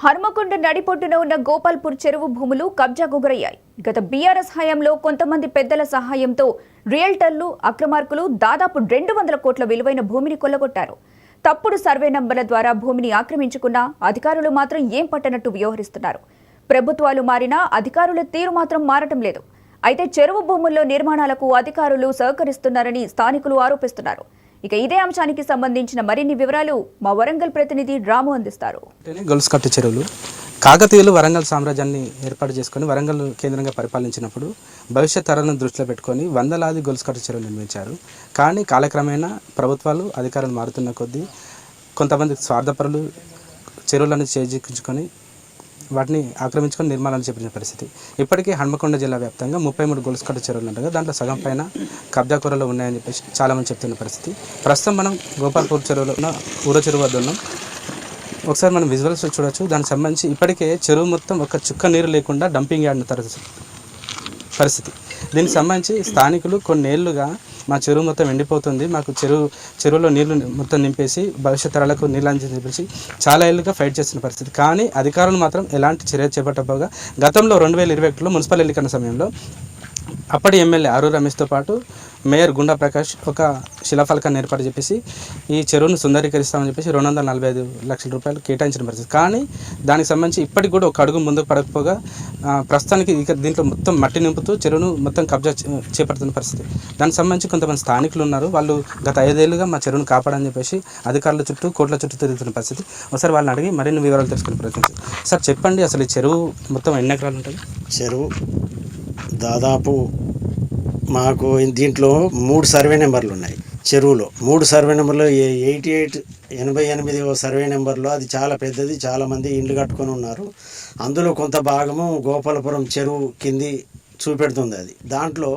హనుమకొండ నడిపొట్టున ఉన్న గోపాల్పూర్ చెరువు భూములు కబ్జాకు గురయ్యాయి. గత బీఆర్ఎస్ హయాంలో కొంతమంది పెద్దల సహాయంతో రియల్టర్లు, అక్రమార్కులు దాదాపు 200 కోట్ల విలువైన భూమిని కొల్లగొట్టారు. తప్పుడు సర్వే నంబర్ల ద్వారా భూమిని ఆక్రమించుకున్న అధికారులు మాత్రం ఏం పట్టనట్టు వ్యవహరిస్తున్నారు. ప్రభుత్వాలు మారినా అధికారుల తీరు మాత్రం మారటం లేదు. అయితే చెరువు భూముల్లో నిర్మాణాలకు అధికారులు సహకరిస్తున్నారని స్థానికులు ఆరోపిస్తున్నారు. ఇక ఇదే అంశానికి సంబంధించిన మరిన్ని వివరాలు మా వరంగల్ ప్రతినిధి రాము అందిస్తారు. గొలుసుకట్టు చెరువులు కాకతీయులు వరంగల్ సామ్రాజ్యాన్ని ఏర్పాటు చేసుకొని వరంగల్ కేంద్రంగా పరిపాలించినప్పుడు భవిష్యత్ తరాలను దృష్టిలో పెట్టుకొని వందలాది గొలుసుకట్టు చెరువులు నిర్మించారు. కానీ కాలక్రమేణా ప్రభుత్వాలు అధికారులు మారుతున్న కొద్దీ కొంతమంది స్వార్థపరులు చెరువులను చేజిక్కించుకొని వాటిని ఆక్రమించుకొని నిర్మాణాలు చేపట్టిన పరిస్థితి. ఇప్పటికీ హన్మకొండ జిల్లా వ్యాప్తంగా 33 గొలుసుకట్టు చెరువులు ఉండగా దాంట్లో సగం పైన కబ్జా కూరలో ఉన్నాయని చెప్పేసి చాలామంది చెప్తున్న పరిస్థితి. ప్రస్తుతం మనం గోపాల్పూర్ చెరువులో ఉన్న ఊర చెరువు వద్ద ఉన్నాం. ఒకసారి మనం విజువల్స్ చూడొచ్చు. దానికి సంబంధించి ఇప్పటికే చెరువు మొత్తం ఒక చుక్క నీరు లేకుండా డంపింగ్ యార్డ్ పరిస్థితి. దీనికి సంబంధించి స్థానికులు కొన్నేళ్లుగా మా చెరువు మొత్తం ఎండిపోతుంది, మాకు చెరువులో నీళ్లు మొత్తం నింపేసి భవిష్యత్ తరాలకు నీళ్ళు అందించి చెప్పేసి చాలా ఏళ్ళుగా ఫైట్ చేస్తున్న పరిస్థితి. కానీ అధికారులు మాత్రం ఎలాంటి చర్య చేపట్టకపోగా గతంలో 2021లో మున్సిపల్ ఎన్నికల సమయంలో అప్పటి ఎమ్మెల్యే ఆరూరు రమేష్తో పాటు మేయర్ గుండా ప్రకాష్ ఒక శిలాఫలకాన్ని ఏర్పాటు చేసి ఈ చెరువును సుందరీకరిస్తామని చెప్పేసి 245 లక్షల రూపాయలు కేటాయించిన పరిస్థితి. కానీ దానికి సంబంధించి ఇప్పటికి కూడా ఒక అడుగు ముందుకు పడకపోగా ప్రస్తుతానికి ఇక దీంట్లో మొత్తం మట్టి నింపుతూ చెరువును మొత్తం కబ్జా చేపడుతున్న పరిస్థితి. దానికి సంబంధించి కొంతమంది స్థానికులు ఉన్నారు. వాళ్ళు గత 5 ఏళ్ళుగా మా చెరువును కాపాడని చెప్పేసి అధికారుల చుట్టూ కోట్ల చుట్టూ తిరుగుతున్న పరిస్థితి. ఒకసారి వాళ్ళని అడిగి మరిన్ని వివరాలు తెలుసుకునే ప్రయత్నించారు. సార్ చెప్పండి, అసలు ఈ చెరువు మొత్తం ఎన్ని ఎకరాలు ఉంటుంది? చెరువు దాదాపు మాకు దీంట్లో 3 సర్వే నెంబర్లు ఉన్నాయి. చెరువులో 3 సర్వే నెంబర్లు 88 సర్వే నెంబర్లో అది చాలా పెద్దది, చాలామంది ఇండ్లు కట్టుకొని ఉన్నారు. అందులో కొంత భాగము గోపాలపురం చెరువు కింది చూపెడుతుంది. అది దాంట్లో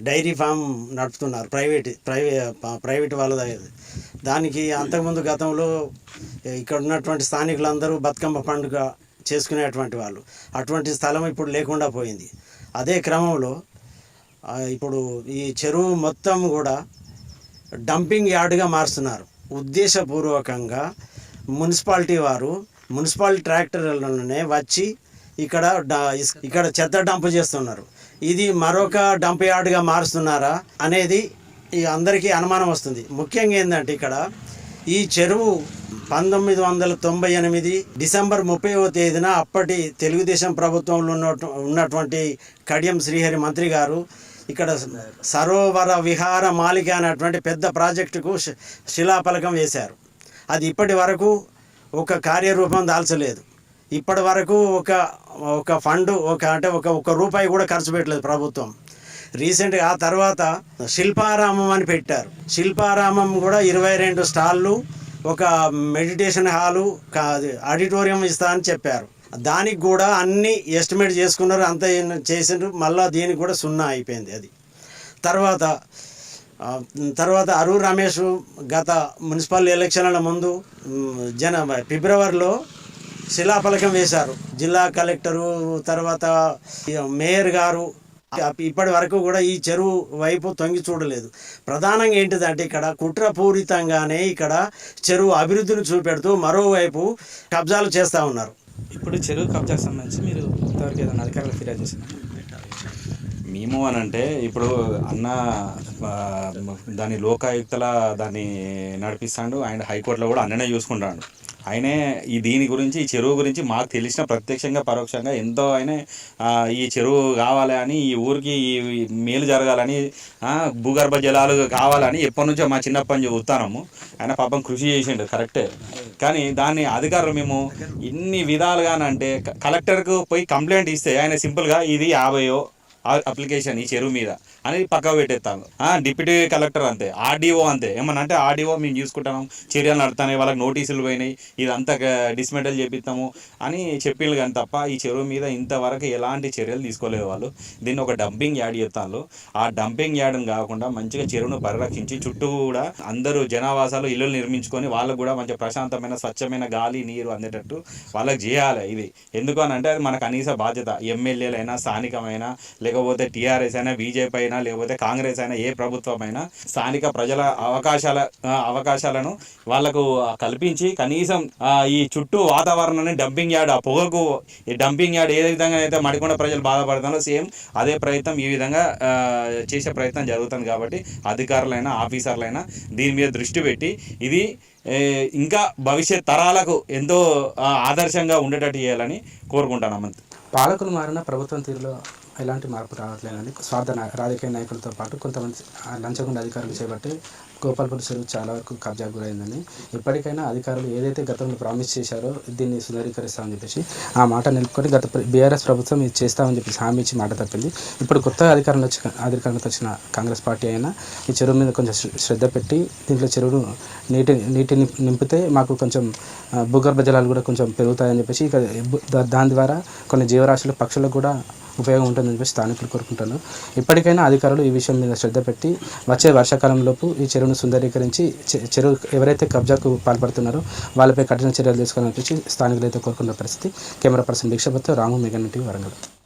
డైరీ ఫామ్ నడుపుతున్నారు, ప్రైవేట్ వాళ్ళ దానికి అంతకుముందు గతంలో ఇక్కడ ఉన్నటువంటి స్థానికులందరూ బతుకమ్మ పండుగ చేసుకునేటువంటి వాళ్ళు. అటువంటి స్థలం ఇప్పుడు లేకుండా పోయింది. అదే క్రమంలో ఇప్పుడు ఈ చెరువు మొత్తం కూడా డంపింగ్ యార్డ్గా మారుస్తున్నారు. ఉద్దేశపూర్వకంగా మున్సిపాలిటీ వారు మున్సిపల్ ట్రాక్టర్లలోనే వచ్చి ఇక్కడ చెత్త డంప్ చేస్తున్నారు. ఇది మరొక డంప్ యార్డ్గా మారుస్తున్నారా అనేది అందరికీ అనుమానం వస్తుంది. ముఖ్యంగా ఏంటంటే ఇక్కడ ఈ చెరువు 1998 డిసెంబర్ 30వ తేదీన అప్పటి తెలుగుదేశం ప్రభుత్వంలో ఉన్నటువంటి కడియం శ్రీహరి మంత్రి గారు ఇక్కడ సరోవర విహార మాలిక అనేటువంటి పెద్ద ప్రాజెక్టుకు శిలాఫలకం వేశారు. అది ఇప్పటి వరకు ఒక కార్యరూపం దాల్చలేదు. ఇప్పటి వరకు ఒక ఫండ్ ఒక రూపాయి కూడా ఖర్చు పెట్టలేదు ప్రభుత్వం. రీసెంట్గా ఆ తర్వాత శిల్పారామం అని పెట్టారు. శిల్పారామం కూడా 22 స్టాళ్ళు, ఒక మెడిటేషన్ హాలు, ఆడిటోరియం ఇస్తా అని చెప్పారు. దానికి కూడా అన్ని ఎస్టిమేట్ చేసుకున్నారు, అంత చేసిండ్రు. మళ్ళీ దీనికి కూడా 0 అయిపోయింది. అది తర్వాత అరూరు రమేష్ గత మున్సిపల్ ఎలక్షన్ల ముందు ఫిబ్రవరిలో శిలాఫలకం వేశారు. జిల్లా కలెక్టరు, తర్వాత మేయర్ గారు ఇప్పటి వరకు కూడా ఈ చెరువు వైపు తొంగి చూడలేదు. ప్రధానంగా ఏంటిదంటే ఇక్కడ కుట్రపూరితంగానే ఇక్కడ చెరువు అభివృద్ధిని చూపెడుతూ మరోవైపు కబ్జాలు చేస్తూ ఉన్నారు. ఇప్పుడు చెరువు కబ్జాకు సంబంధించి మీరు ఇంతవరకు ఏదైనా అధికారులు ఫిర్యాదు చేసినారు? మేము అని అంటే ఇప్పుడు అన్న దాని లోకాయుక్తల దాన్ని నడిపిస్తాడు. ఆయన హైకోర్టులో కూడా అన్ననే చూసుకుంటాడు. ఆయనే దీని గురించి, ఈ చెరువు గురించి మాకు తెలిసిన ప్రత్యక్షంగా పరోక్షంగా ఎంతో ఆయన ఈ చెరువు కావాలి అని, ఈ ఊరికి ఈ మేలు జరగాలని, భూగర్భ జలాలు కావాలని ఎప్పటి నుంచో మా చిన్నప్పటి నుంచి చూస్తాము. ఆయన పాపం కృషి చేసిండు, కరెక్టే. కానీ దాన్ని అధికారులు మేము ఇన్ని విధాలుగానంటే కలెక్టర్కు పోయి కంప్లైంట్ ఇస్తే ఆయన సింపుల్గా ఇది 50 అప్లికేషన్ ఈ చెరువు మీద అని పక్కకు పెట్టేస్తాను. డిప్యూటీ కలెక్టర్ అంతే, ఆర్డీఓ అంతే. ఏమన్నా అంటే ఆర్డీఓ మేము చూసుకుంటాము, చర్యలు నడుతున్నాయి, వాళ్ళకి నోటీసులు పోయినాయి, ఇదంతా డిస్మెంటల్ చేపిస్తాము అని చెప్పిండు. కానీ తప్ప ఈ చెరువు మీద ఇంతవరకు ఎలాంటి చర్యలు తీసుకోలేదు వాళ్ళు. దీన్ని ఒక డంపింగ్ యార్డ్ చేస్తాను. ఆ డంపింగ్ యార్డ్ని కాకుండా మంచిగా చెరువును పరిరక్షించి చుట్టూ కూడా అందరూ జనావాసాలు ఇల్లు నిర్మించుకొని వాళ్ళకు కూడా మంచి ప్రశాంతమైన స్వచ్ఛమైన గాలి నీరు అందేటట్టు వాళ్ళకి చేయాలి. ఇది ఎందుకు అని అంటే అది మన కనీస బాధ్యత. ఎమ్మెల్యేలైనా స్థానికమైనా లేకపోతే లేకపోతే టీఆర్ఎస్ అయినా, బీజేపీ అయినా, లేకపోతే కాంగ్రెస్ అయినా, ఏ ప్రభుత్వం అయినా స్థానిక ప్రజల అవకాశాలను వాళ్ళకు కల్పించి కనీసం ఈ చుట్టూ వాతావరణాన్ని డంపింగ్ యార్డ్, ఆ పొగకు ఈ డంపింగ్ యార్డ్ ఏ విధంగా అయితే మడికొండ ప్రజలు బాధపడుతున్నారో సేమ్ అదే ప్రయత్నం ఈ విధంగా చేసే ప్రయత్నం జరుగుతుంది. కాబట్టి అధికారులైనా, ఆఫీసర్లైనా దీని మీద దృష్టి పెట్టి ఇది ఇంకా భవిష్యత్ తరాలకు ఎంతో ఆదర్శంగా ఉండేటట్టు చేయాలని కోరుకుంటున్నాం. పాలకులు మారిన ప్రభుత్వం తీరులో ఎలాంటి మార్పు రావట్లేదని స్వార్థ రాజకీయ నాయకులతో పాటు కొంతమంది లంచగొండ అధికారులు చేపట్టి గోపాల్పూర్ చెరువు చాలా వరకు కబ్జాకు గురైందని, ఇప్పటికైనా అధికారులు ఏదైతే గతంలో ప్రామిస్ చేశారో దీన్ని సుందరీకరిస్తామని చెప్పేసి ఆ మాట నిలుపుకొని గత బీఆర్ఎస్ ప్రభుత్వం ఇది చేస్తామని చెప్పేసి హామీ ఇచ్చి మాట తప్పింది. ఇప్పుడు కొత్త అధికారంలోకి వచ్చిన కాంగ్రెస్ పార్టీ అయినా ఈ చెరువు మీద కొంచెం శ్రద్ధ పెట్టి దీంట్లో చెరువును నీటిని నింపితే మాకు కొంచెం భూగర్భ జలాలు కూడా కొంచెం పెరుగుతాయని చెప్పేసి ఇక దాని ద్వారా కొన్ని జీవరాశులు, పక్షులకు కూడా ఉపయోగం ఉంటుందని చెప్పి స్థానికులు కోరుకుంటాను. ఇప్పటికైనా అధికారులు ఈ విషయం మీద శ్రద్ధ పెట్టి వచ్చే వర్షాకాలంలోపు ఈ చెరువును సుందరీకరించి చెరువు ఎవరైతే కబ్జాకు పాల్పడుతున్నారో వాళ్ళపై కఠిన చర్యలు తీసుకోవాలని చెప్పి స్థానికులు అయితే కోరుకున్న పరిస్థితి. కెమెరా పర్సన్ భిక్షపతితో రాము, మెగా టీవీ, వరంగల్.